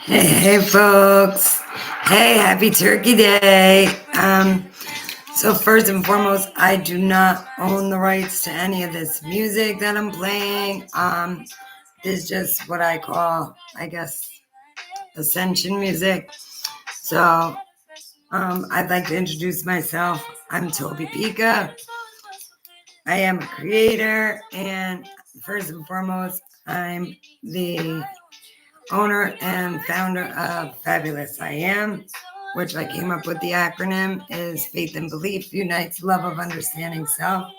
Hey, folks. Hey, happy Turkey Day. So first and foremost, I do not own the rights to any of this music that I'm playing. This is just what I call, I guess, ascension music. So, I'd like to introduce myself. I'm Tobey Pica. I am a creator, and first and foremost, I'm the owner and founder of Fabulous I Am, which I came up with the acronym is Faith and Belief Unites Love of Understanding Self.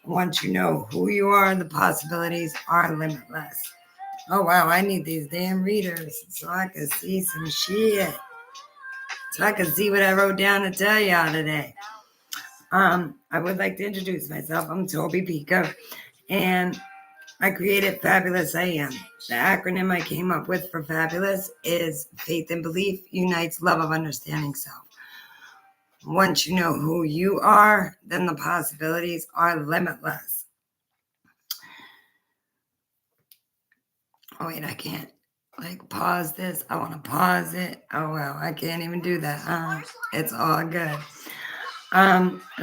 Once you know who you are, the possibilities are limitless. Oh wow, I need these damn readers so I can see some shit. So I can see what I wrote down to tell y'all today. I would like to introduce myself. I'm Tobey Pica, and I created Fabulous I Am. The acronym I came up with for Fabulous is Faith and Belief Unites Love of Understanding Self. Once you know who you are, then the possibilities are limitless. Oh wait, I can't pause this. I want to pause it. Oh well, I can't even do that. It's all good.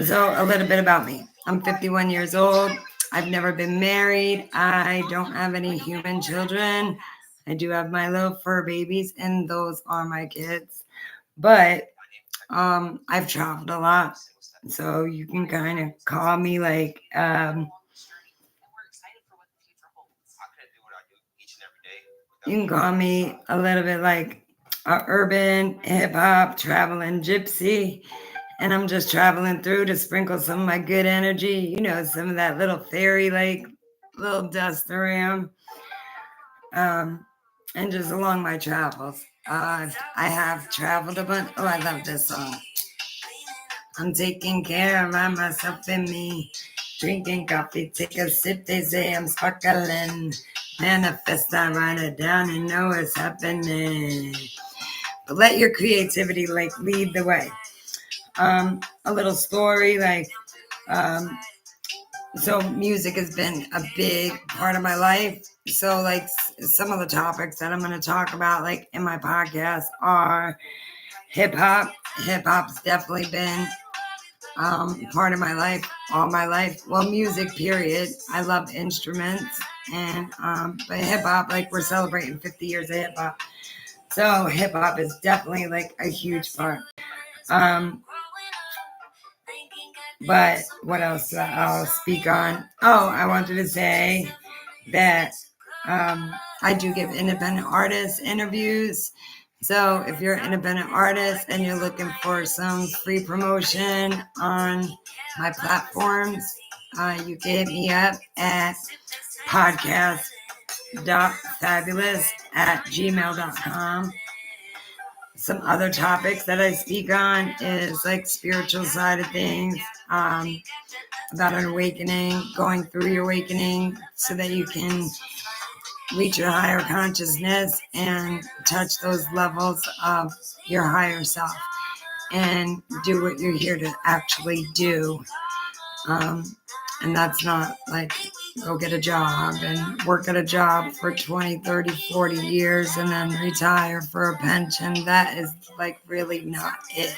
So a little bit about me. I'm 51 years old. I've never been married. I don't have any human children. I do have my little fur babies, and those are my kids. But I've traveled a lot, so you can kind of call me you can call me a little bit like a urban hip hop traveling gypsy. And I'm just traveling through to sprinkle some of my good energy, some of that little fairy little dust around. And just along my travels. I have traveled a bunch. Oh, I love this song. I'm taking care of myself and me. Drinking coffee, take a sip, they say I'm sparkling. Manifest, I write it down and know it's happening. But let your creativity lead the way. A little story, so music has been a big part of my life. So some of the topics that I'm going to talk about in my podcast are hip hop. Hip hop's definitely been part of my life, all my life. Well, music, period. I love instruments, and but hip hop, we're celebrating 50 years of hip hop. So hip hop is definitely a huge part. But what else I'll speak on? Oh, I wanted to say that I do give independent artists interviews. So if you're an independent artist and you're looking for some free promotion on my platforms, you can hit me up at podcast.fabulous@gmail.com. Some other topics that I speak on is spiritual side of things, about an awakening, going through your awakening so that you can reach your higher consciousness and touch those levels of your higher self and do what you're here to actually do. And that's not go get a job and work at a job for 20, 30, 40 years and then retire for a pension. That is really not it.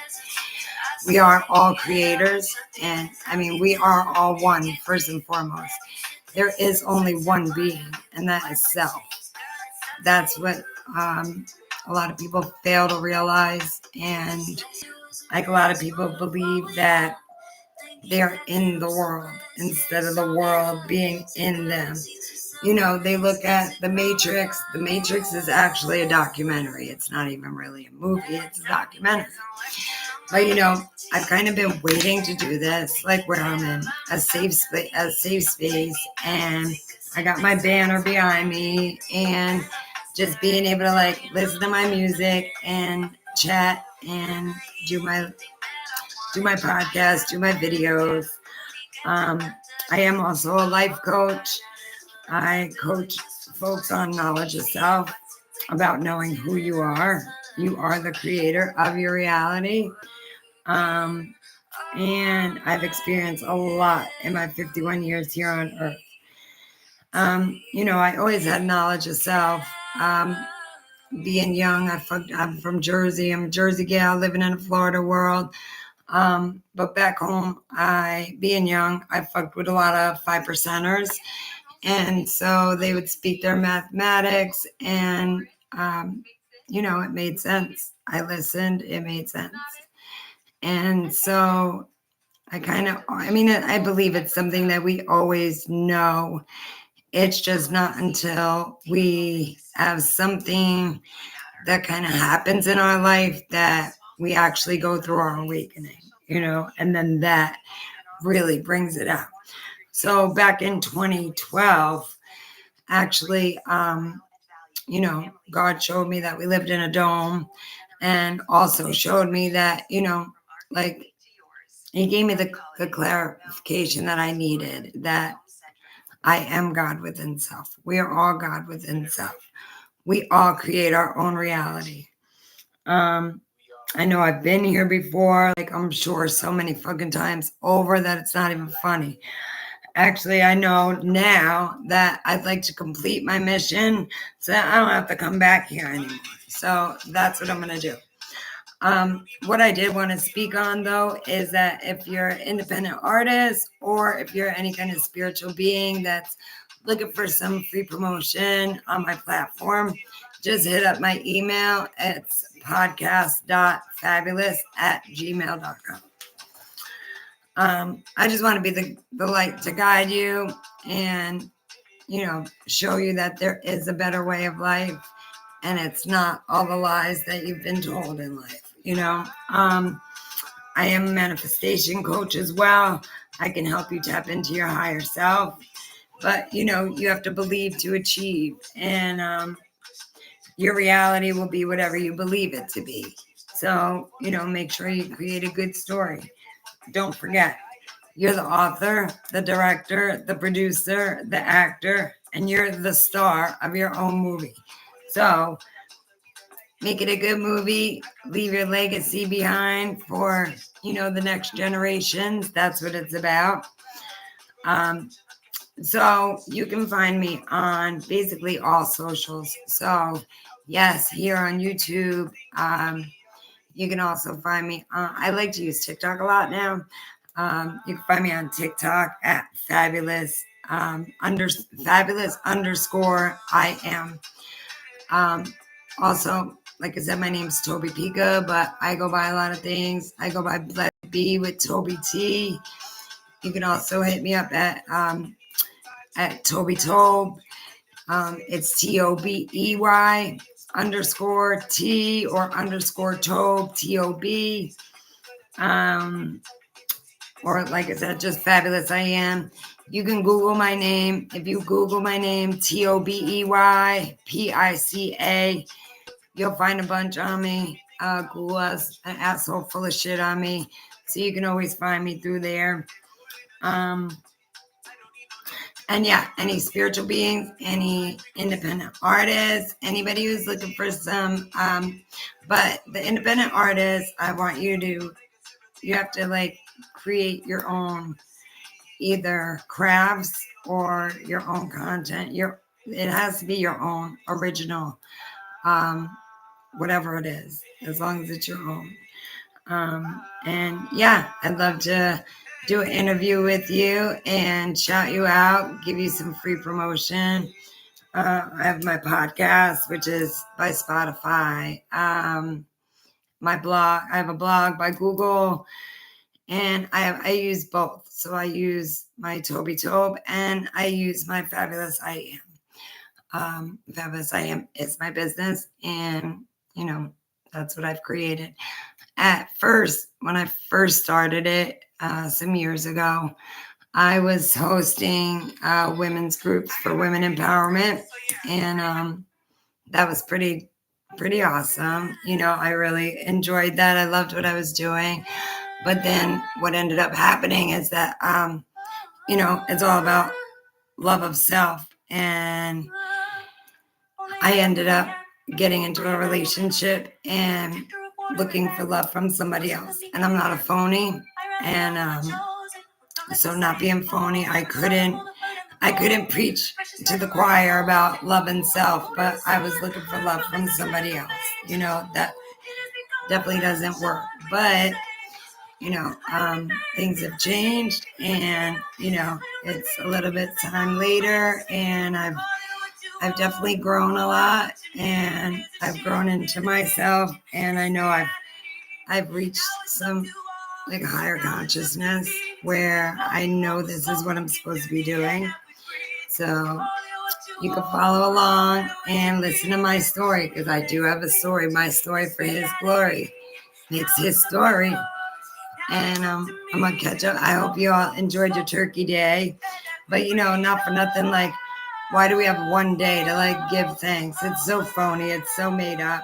We are all creators, and we are all one, first and foremost. There is only one being, and that is self. That's what a lot of people fail to realize, and a lot of people believe that they're in the world instead of the world being in them. They look at The Matrix. The Matrix is actually a documentary. It's not even really a movie. It's a documentary. But I've kind of been waiting to do this, where I'm in a safe space, and I got my banner behind me, and just being able to listen to my music and chat and do my podcast, do my videos. I am also a life coach. I coach folks on knowledge of self, about knowing who you are. You are the creator of your reality. And I've experienced a lot in my 51 years here on Earth. I always had knowledge of self. being young, I'm from Jersey. I'm a Jersey gal living in a Florida world. But back home, being young, I fucked with a lot of 5%ers. And so they would speak their mathematics, and, it made sense. I listened, it made sense. And so I believe it's something that we always know. It's just not until we have something that kind of happens in our life that we actually go through our awakening, and then that really brings it out. So back in 2012, actually, God showed me that we lived in a dome, and also showed me that, like, he gave me the clarification that I needed, that I am God within self. We are all God within self. We all create our own reality. I know I've been here before, like I'm sure so many fucking times over that it's not even funny. Actually, I know now that I'd like to complete my mission so that I don't have to come back here anymore. So that's what I'm going to do. What I did want to speak on, though, is that if you're an independent artist or if you're any kind of spiritual being that's looking for some free promotion on my platform, just hit up my email. It's podcast.fabulous@gmail.com. I just want to be the light to guide you and, show you that there is a better way of life, and it's not all the lies that you've been told in life. I am a manifestation coach as well. I can help you tap into your higher self, but you have to believe to achieve, and your reality will be whatever you believe it to be. So, make sure you create a good story. Don't forget, you're the author, the director, the producer, the actor, and you're the star of your own movie. So make it a good movie, leave your legacy behind for, the next generations. That's what it's about. So you can find me on basically all socials. So yes, here on YouTube. You can also find me. I like to use TikTok a lot now. You can find me on TikTok at fabulous underscore I am. Also, like I said, my name's Tobey Pica, but I go by a lot of things. I go by Bled B with Tobey T. You can also hit me up at Tobey Tobe. It's TOBEY underscore T or underscore Tobe, TOB. Or like I said, just Fabulous I Am. You can Google my name. If you Google my name, TOBEY PICA, you'll find a bunch on me. Google us, an asshole full of shit on me. So you can always find me through there. And yeah, any spiritual beings, any independent artists, anybody who's looking for some, but the independent artists, I want you have to like create your own either crafts or your own content. It has to be your own original, whatever it is, as long as it's your own. And yeah, I'd love to do an interview with you and shout you out, give you some free promotion. I have my podcast, which is by Spotify. My blog, I have a blog by Google, and I use both. So I use my Tobey Tobe and I use my Fabulous I Am. Fabulous I Am is my business, and that's what I've created. At first, when I first started it some years ago, I was hosting women's groups for women empowerment, and that was pretty awesome. I really enjoyed that. I loved what I was doing. But then what ended up happening is that, it's all about love of self. And I ended up getting into a relationship and looking for love from somebody else. And I'm not a phony. And so not being phony, I I couldn't preach to the choir about love and self, but I was looking for love from somebody else. That definitely doesn't work. But, things have changed, and, it's a little bit time later, and I've definitely grown a lot, and I've grown into myself, and I know I've reached some like higher consciousness where I know this is what I'm supposed to be doing. So you can follow along and listen to my story, because I do have a story, my story for his glory. It's his story. And I'm going to catch up. I hope you all enjoyed your turkey day. But, not for nothing, like, why do we have one day to, like, give thanks? It's so phony. It's so made up.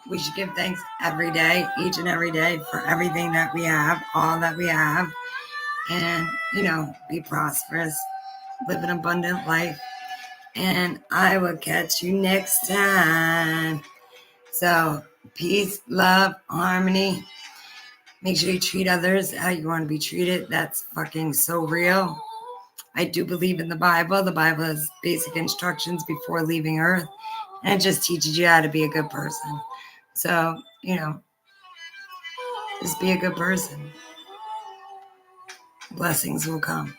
We should give thanks every day, each and every day, for everything that we have, all that we have. And, be prosperous, live an abundant life. And I will catch you next time. So, peace, love, harmony. Make sure you treat others how you want to be treated. That's fucking so real. I do believe in the Bible. The Bible has basic instructions before leaving Earth, and it just teaches you how to be a good person. So, just be a good person. Blessings will come.